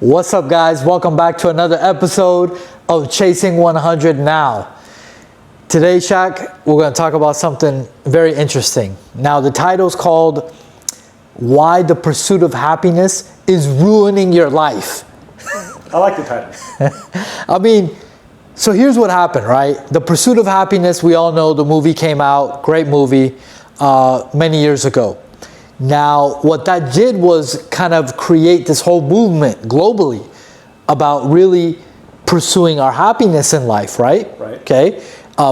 What's up, guys? Welcome back to another episode of Chasing 100 Now. Today, Shaq, we're going to talk about something very interesting. Now, the title's called Why the Pursuit of Happiness is Ruining Your Life. I like the title. So here's what happened, right? The Pursuit of Happiness, we all know the movie came out, great movie, many years ago. Now, what that did was kind of create this whole movement globally about really pursuing our happiness in life, right? Right. Okay.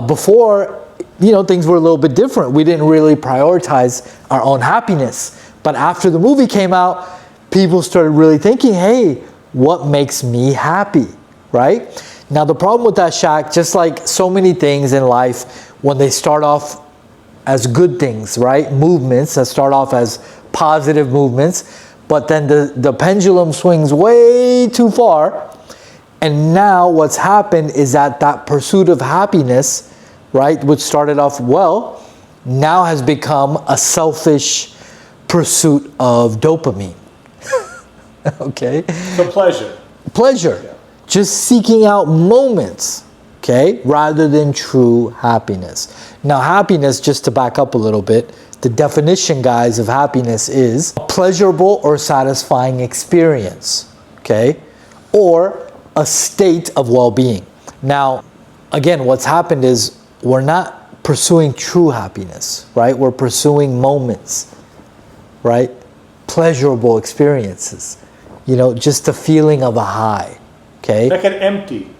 Before, things were a little bit different. We didn't really prioritize our own happiness. But after the movie came out, people started really thinking, hey, what makes me happy, right? Now, the problem with that, Shaq, just like so many things in life, when they start off as good things, right? Movements that start off as positive movements, but then the pendulum swings way too far. And now what's happened is that pursuit of happiness, right, which started off well, now has become a selfish pursuit of dopamine. Okay? The pleasure. Pleasure. Yeah. Just seeking out moments, okay, rather than true happiness. Now, happiness, just to back up a little bit, the definition, guys, of happiness is a pleasurable or satisfying experience, okay, or a state of well-being. Now, again, what's happened is we're not pursuing true happiness, right? We're pursuing moments, right? Pleasurable experiences, just the feeling of a high, okay? Like an emptiness.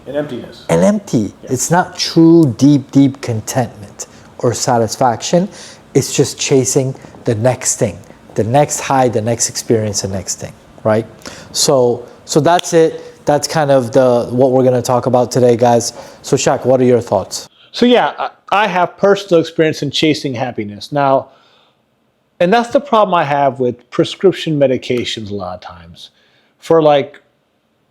An empty. Yeah. It's not true, deep contentment or satisfaction. It's just chasing the next thing, the next high, the next experience, the next thing, right? So that's it. That's kind of what we're going to talk about today, guys. So Shaq, what are your thoughts? So yeah, I have personal experience in chasing happiness. Now, and that's the problem I have with prescription medications a lot of times for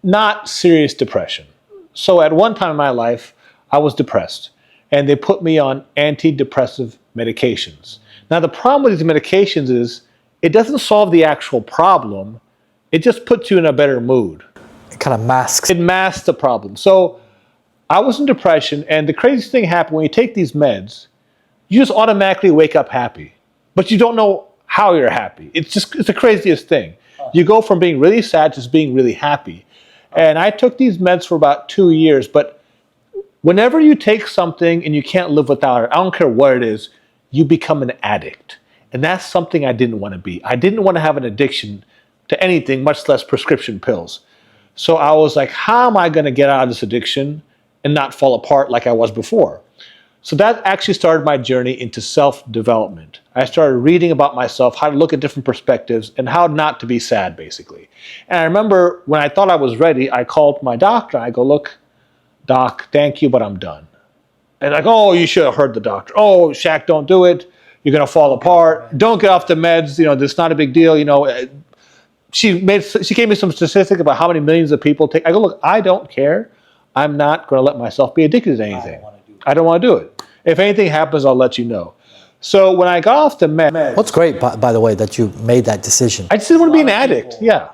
not serious depression. So at one time in my life, I was depressed and they put me on antidepressive medications. Now the problem with these medications is it doesn't solve the actual problem. It just puts you in a better mood. It kind of masks. It masks the problem. So I was in depression, and the craziest thing happened when you take these meds, you just automatically wake up happy, but you don't know how you're happy. It's the craziest thing. You go from being really sad to just being really happy. And I took these meds for about 2 years, but whenever you take something and you can't live without it, I don't care what it is, you become an addict. And that's something I didn't want to be. I didn't want to have an addiction to anything, much less prescription pills. So I was like, how am I going to get out of this addiction and not fall apart like I was before? So that actually started my journey into self-development. I started reading about myself, how to look at different perspectives, and how not to be sad, basically. And I remember when I thought I was ready, I called my doctor. I go, look, doc, thank you, but I'm done. And like, oh, you should have heard the doctor. Oh, Shaq, don't do it. You're going to fall apart. Don't get off the meds. This is not a big deal. She gave me some statistics about how many millions of people take. I go, look, I don't care. I'm not going to let myself be addicted to anything. I don't want to do it. If anything happens, I'll let you know. So when I got off the meds... What's great, by the way, that you made that decision. I just didn't want to be an addict, yeah.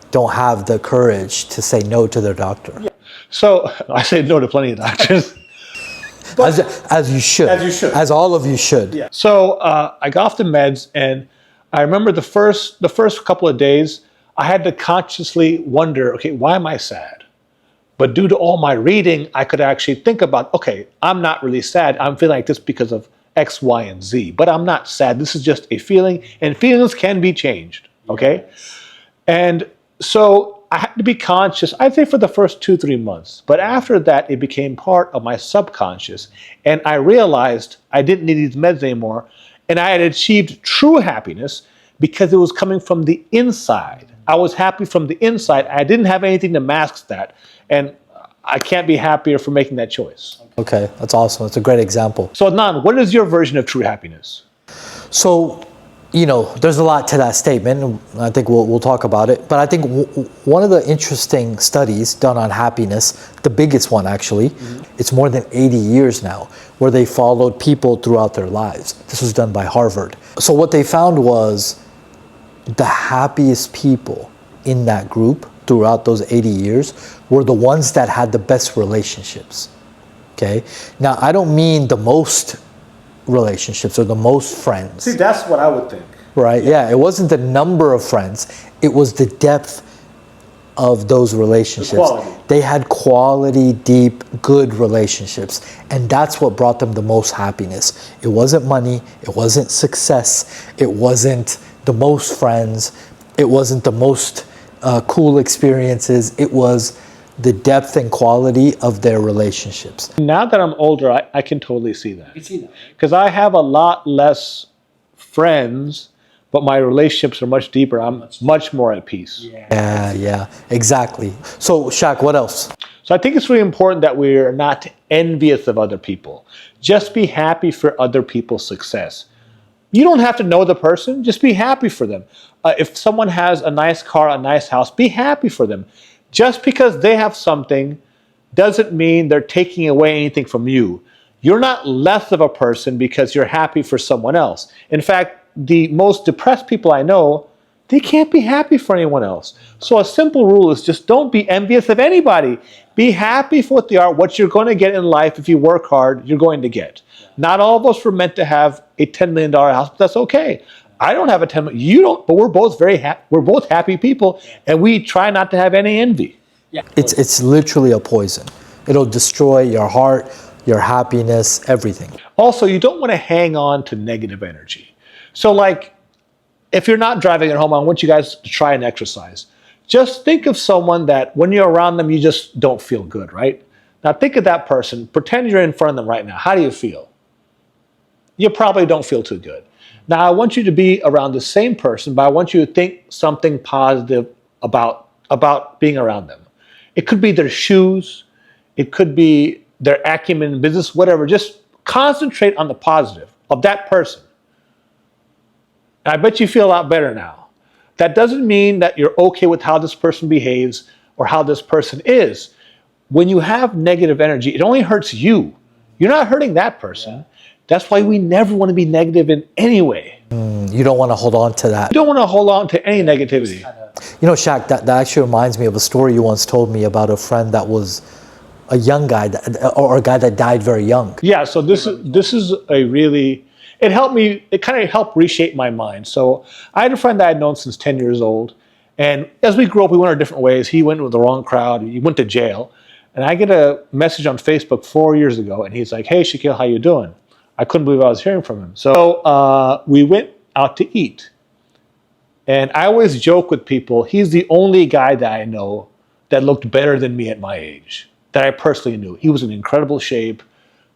Don't have the courage to say no to their doctor. Yeah. So I say no to plenty of doctors. As you should. As you should. As all of you should. Yeah. So I got off the meds, and I remember the first couple of days, I had to consciously wonder, okay, why am I sad? But due to all my reading, I could actually think about, okay, I'm not really sad. I'm feeling like this because of X, Y, and Z. But I'm not sad. This is just a feeling, and feelings can be changed, okay? And so I had to be conscious, I'd say for the first 2-3 months. But after that, it became part of my subconscious. And I realized I didn't need these meds anymore. And I had achieved true happiness because it was coming from the inside. I was happy from the inside. I didn't have anything to mask that. And I can't be happier for making that choice. Okay, that's awesome. That's a great example. So Adnan, what is your version of true happiness? So, there's a lot to that statement, and I think we'll talk about it. But I think one of the interesting studies done on happiness, the biggest one actually, it's more than 80 years now, where they followed people throughout their lives. This was done by Harvard. So what they found was the happiest people in that group throughout those 80 years were the ones that had the best relationships. Okay? Now, I don't mean the most relationships or the most friends. See, that's what I would think. Right? Yeah, it wasn't the number of friends, it was the depth of those relationships. Quality. They had quality, deep, good relationships, and that's what brought them the most happiness. It wasn't money, it wasn't success, it wasn't the most friends, it wasn't the most cool experiences, it was the depth and quality of their relationships. Now that I'm older, I can totally see that. You can see that, right? Because I have a lot less friends, but my relationships are much deeper. I'm much more at peace. Yeah, exactly. So, Shaq, what else? So I think it's really important that we're not envious of other people. Just be happy for other people's success. You don't have to know the person, just be happy for them. If someone has a nice car, a nice house, be happy for them. Just because they have something doesn't mean they're taking away anything from you. You're not less of a person because you're happy for someone else. In fact, the most depressed people I know, they can't be happy for anyone else. So a simple rule is just don't be envious of anybody. Be happy for what they are. What you're going to get in life if you work hard, you're going to get. Not all of us were meant to have a $10 million house, but that's okay. I don't have a $10 million, you don't, but we're both we're both happy people, and we try not to have any envy. Yeah. It's literally a poison. It'll destroy your heart, your happiness, everything. Also, you don't want to hang on to negative energy. So like, if you're not driving at home, I want you guys to try an exercise. Just think of someone that when you're around them, you just don't feel good, right? Now think of that person. Pretend you're in front of them right now. How do you feel? You probably don't feel too good. Now I want you to be around the same person, but I want you to think something positive about being around them. It could be their shoes. It could be their acumen in business, whatever. Just concentrate on the positive of that person. I bet you feel a lot better now. That doesn't mean that you're okay with how this person behaves or how this person is. When you have negative energy, it only hurts you. You're not hurting that person. That's why we never want to be negative in any way. You don't want to hold on to that. You don't want to hold on to any negativity. You know, Shaq, that actually reminds me of a story you once told me about a friend that was a young guy, or a guy that died very young. Yeah, so this is a really, it kind of helped reshape my mind. So I had a friend that I'd known since 10 years old. And as we grew up, we went our different ways. He went with the wrong crowd. He went to jail. And I get a message on Facebook 4 years ago, and he's like, "Hey, Shaquille, how you doing?" I couldn't believe I was hearing from him. So we went out to eat. And I always joke with people, he's the only guy that I know that looked better than me at my age, that I personally knew. He was in incredible shape,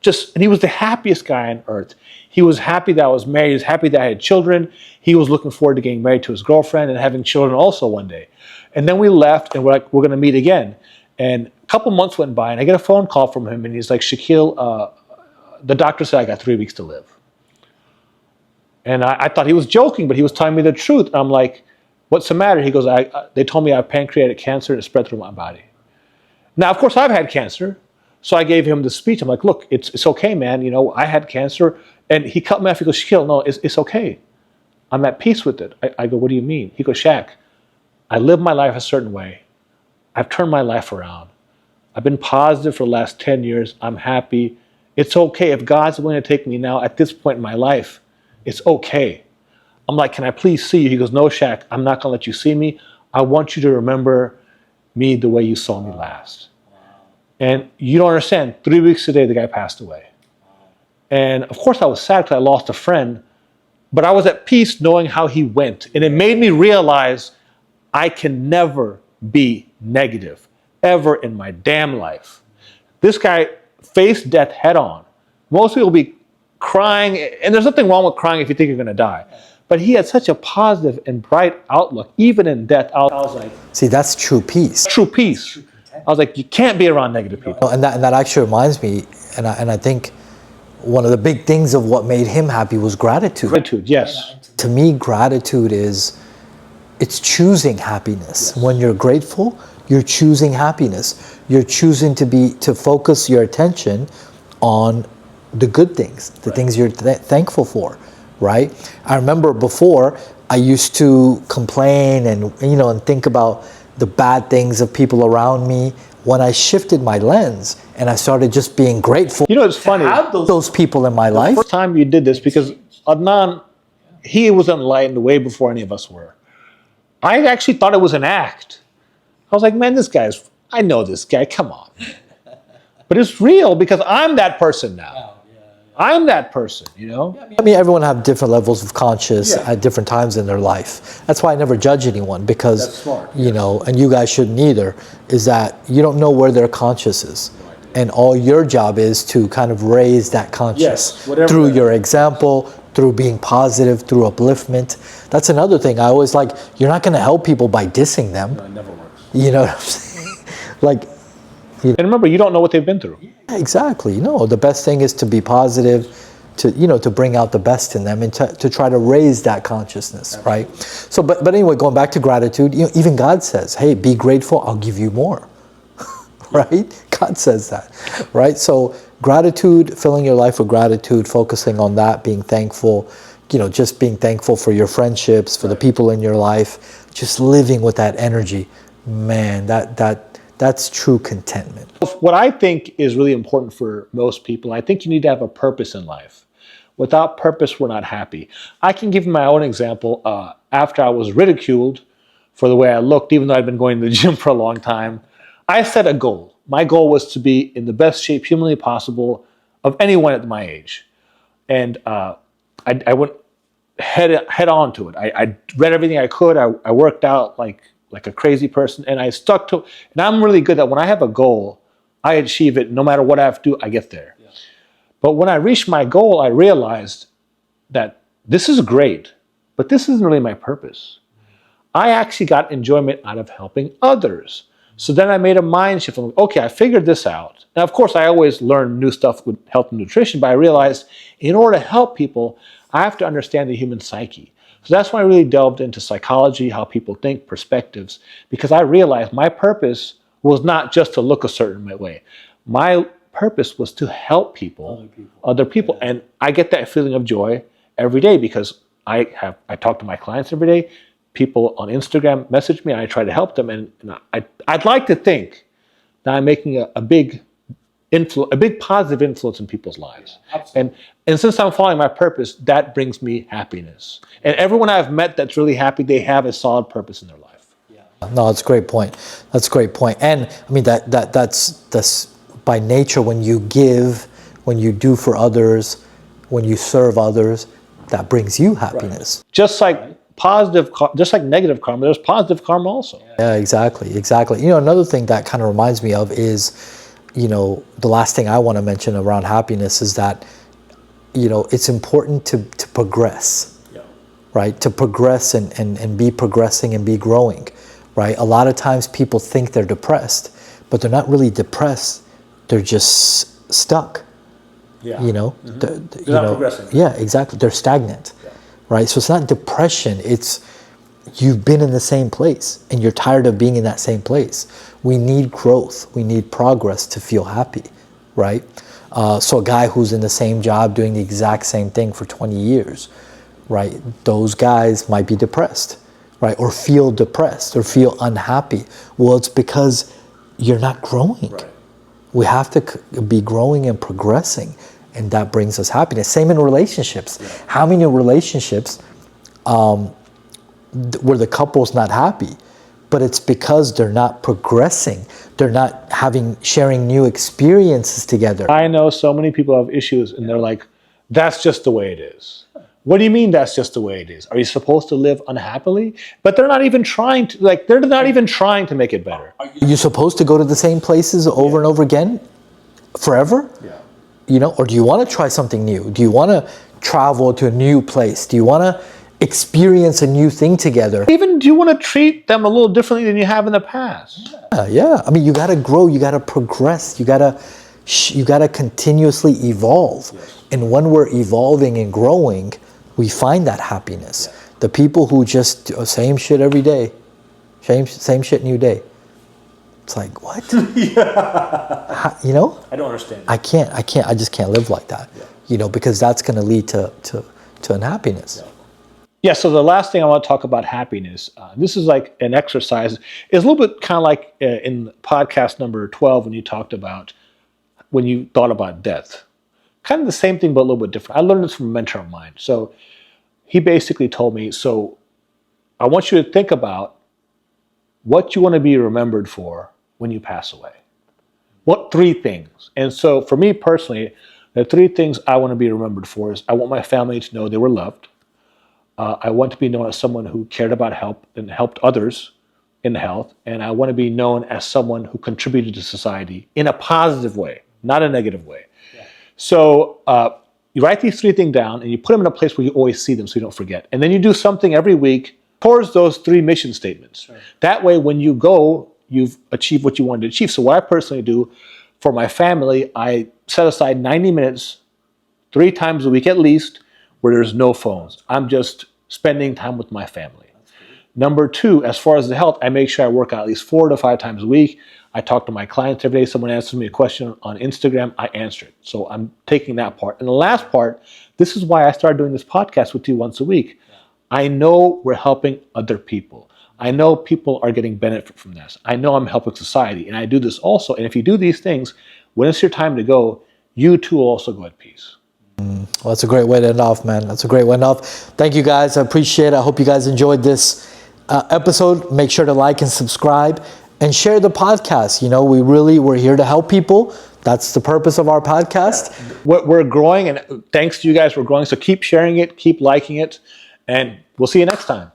and he was the happiest guy on earth. He was happy that I was married. He was happy that I had children. He was looking forward to getting married to his girlfriend and having children also one day. And then we left, and we're like, we're going to meet again. And a couple months went by, and I get a phone call from him, and he's like, "Shaquille, the doctor said I got 3 weeks to live." And I thought he was joking, but he was telling me the truth. And I'm like, "What's the matter?" He goes, "They told me I have pancreatic cancer and it spread through my body." Now, of course, I've had cancer. So I gave him the speech. I'm like, "Look, it's okay, man. You know, I had cancer." And he cut me off. He goes, "Shaquille, no, it's okay. I'm at peace with it." I go, "What do you mean?" He goes, "Shaq, I live my life a certain way. I've turned my life around. I've been positive for the last 10 years. I'm happy. It's okay. If God's willing to take me now at this point in my life, it's okay." I'm like, "Can I please see you?" He goes, "No, Shaq, I'm not going to let you see me. I want you to remember me the way you saw me last." And you don't understand, 3 weeks today, the guy passed away. And of course I was sad because I lost a friend, but I was at peace knowing how he went. And it made me realize I can never be negative, ever in my damn life. This guy faced death head on. Most people will be crying, and there's nothing wrong with crying if you think you're going to die. But he had such a positive and bright outlook, even in death. I was like, see, that's true peace. true peace. I was like, you can't be around negative people. And that actually reminds me, and I think one of the big things of what made him happy was gratitude. Gratitude, yes. To me, gratitude it's choosing happiness. Yes. When you're grateful, you're choosing happiness. You're choosing to focus your attention on the good things, the things you're thankful for, right? I remember before I used to complain and think about the bad things of people around me. When I shifted my lens and I started just being grateful, You know, it's funny. have those people in my life. First time you did this, because Adnan, he was enlightened way before any of us were. I actually thought it was an act. I was like, man, I know this guy, come on. But it's real, because I'm that person now. I'm that person, you know? I mean, everyone have different levels of conscious at different times in their life. That's why I never judge anyone, because, That's smart, you know, and you guys shouldn't either, is that you don't know where their conscious is. And all your job is to kind of raise that conscious through your example, through being positive, through upliftment. That's another thing. I always like, you're not going to help people by dissing them. It never works. You know what I'm saying? Like, And remember, you don't know what they've been through. exactly. No, the best thing is to be positive, to, you know, to bring out the best in them, and to try to raise that consciousness, right? So, but anyway, going back to gratitude, you know, even God says, hey, be grateful, I'll give you more, right? God says that, right? So gratitude, filling your life with gratitude, focusing on that, being thankful, you know, just being thankful for your friendships, for the people in your life, just living with that energy, man, that's true contentment. What I think is really important for most people, I think you need to have a purpose in life. Without purpose, we're not happy. I can give you my own example. After I was ridiculed for the way I looked, even though I'd been going to the gym for a long time, I set a goal. My goal was to be in the best shape humanly possible of anyone at my age. And I went head on to it. I read everything I could. I worked out like a crazy person, and I stuck to it. And I'm really good that when I have a goal, I achieve it. No matter what I have to do, I get there. Yeah. But when I reached my goal, I realized that this is great, but this isn't really my purpose. I actually got enjoyment out of helping others. So then I made a mind shift. I'm like, okay, I figured this out. Now, of course, I always learn new stuff with health and nutrition, but I realized in order to help people, I have to understand the human psyche. So that's why I really delved into psychology, how people think, perspectives, because I realized my purpose was not just to look a certain way. My purpose was to help people, other people. And I get that feeling of joy every day, because I talk to my clients every day. People on Instagram message me, and I try to help them. And I'd like to think that I'm making a big positive influence in people's lives. And since I'm following my purpose, that brings me happiness. And everyone I've met that's really happy, they have a solid purpose in their life. No, that's a great point. That's a great point. And I mean, that's by nature, when you give, when you do for others, when you serve others, that brings you happiness. Right. Just like negative karma, there's positive karma also. Yeah, exactly. You know, another thing that kind of reminds me of is, you know, the last thing I want to mention around happiness is that, you know, it's important to progress, right? To progress and be progressing and be growing, right? A lot of times people think they're depressed, but they're not really depressed. They're just stuck. Yeah. You know, they're not progressing. Yeah, exactly. They're stagnant, right? So it's not depression. It's you've been in the same place and you're tired of being in that same place. We need growth. We need progress to feel happy, right? So a guy who's in the same job doing the exact same thing for 20 years, right? Those guys might be depressed, right? Or feel depressed or feel unhappy. Well, it's because you're not growing. Right. We have to be growing and progressing, and that brings us happiness. Same in relationships. Yeah. How many relationships where the couple's not happy, but it's because they're not progressing. They're not sharing new experiences together. I know so many people have issues, and they're like, that's just the way it is. What do you mean that's just the way it is? Are you supposed to live unhappily? But they're not even trying to, make it better. Are you supposed to go to the same places over and over again forever? Yeah. You know, or do you want to try something new? Do you want to travel to a new place? Do you want to experience a new thing together? Even do you want to treat them a little differently than you have in the past? Yeah. I mean, you got to grow, you got to progress, you got to continuously evolve. Yes. And when we're evolving and growing, we find that happiness. Yeah. The people who just do same shit every day, same shit new day. It's like, what? How, you know? I don't understand. I just can't live like that. Yeah. You know, because that's going to lead to unhappiness. Yeah. Yeah, so the last thing I want to talk about happiness. This is like an exercise. It's a little bit kind of like in podcast number 12 when you talked about when you thought about death. Kind of the same thing, but a little bit different. I learned this from a mentor of mine. So he basically told me, so I want you to think about what you want to be remembered for when you pass away. What three things? And so for me personally, the three things I want to be remembered for is I want my family to know they were loved. I want to be known as someone who cared about help and helped others in health. And I want to be known as someone who contributed to society in a positive way, not a negative way. Yeah. So you write these three things down and you put them in a place where you always see them so you don't forget. And then you do something every week towards those three mission statements. Sure. That way, when you go, you've achieved what you wanted to achieve. So what I personally do for my family, I set aside 90 minutes, 3 times a week at least, where there's no phones. I'm just spending time with my family. Number 2, as far as the health, I make sure I work out at least 4 to 5 times a week. I talk to my clients every day. Someone asks me a question on Instagram, I answer it. So I'm taking that part. And the last part, this is why I started doing this podcast with you once a week. I know we're helping other people. I know people are getting benefit from this. I know I'm helping society. And I do this also. And if you do these things, when it's your time to go, you too will also go at peace. Well, that's a great way to end off, man. That's a great way to end off. Thank you, guys. I appreciate it. I hope you guys enjoyed this episode. Make sure to like and subscribe and share the podcast. You know, we're here to help people. That's the purpose of our podcast. We're growing, and thanks to you guys, we're growing. So keep sharing it, keep liking it, and we'll see you next time.